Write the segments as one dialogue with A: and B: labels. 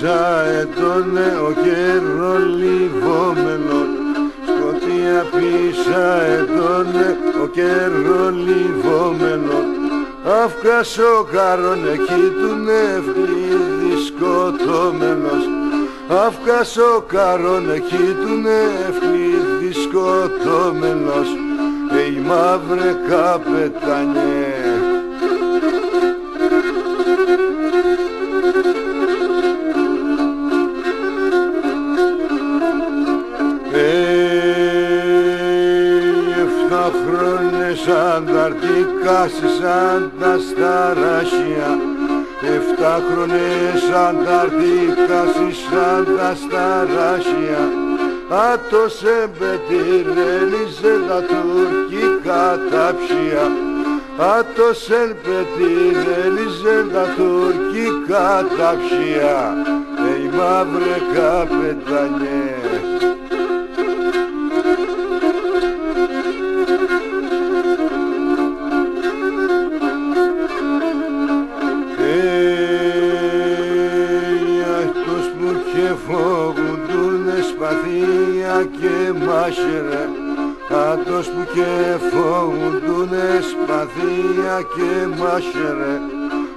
A: πίσα ετώνε ο καιρολιβόμενος, σκοτία πίσα ετώνε ο καιρολιβόμενος, αύκασο καρόν εκεί του νευκλίδι σκοτώμενος, αύκασο καρόν εκεί του νευκλίδι σκοτώμενος, η μαύρε καπετάνιε. Χρόνες Ανταρκτικά σαν τα σταράσια, 7 χρόνες Ανταρκτικά σαν τα σταράσια, άτος εμπετυρένιζε τα τουρκικά ταψία, άτος εμπετυρένιζε τα τουρκικά ταψία, η μαύρε καπετάνιε. Φοβούντουνε σπαθία και μάχαιρε, άτος που και φοβούντουνε σπαθία και μάχαιρε,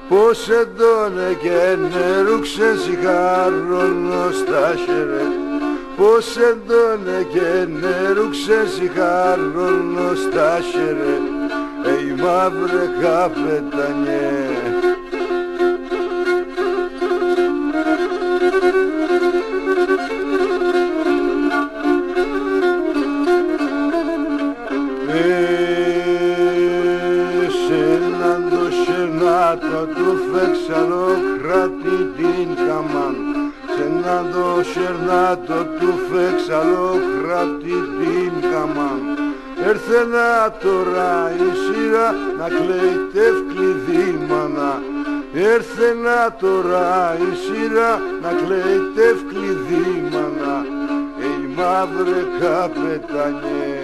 A: πως εντώνε και νερούξε σιγάρωνος τάχαιρε, πως εντώνε και νερούξε σιγάρωνος τάχαιρε, η μαύρε καπετάνιε. Σενάντο του φεξαλόκρατη την καμάν, σενάντο σερνάτο του φεξαλόκρατη την καμάν, έρθε να τώρα η σειρά να κλαίτε ευκλειδί μάνα, έρθε να τώρα η σειρά να κλαίτε ευκλειδί μάνα, η μαύρε καπετάνιε.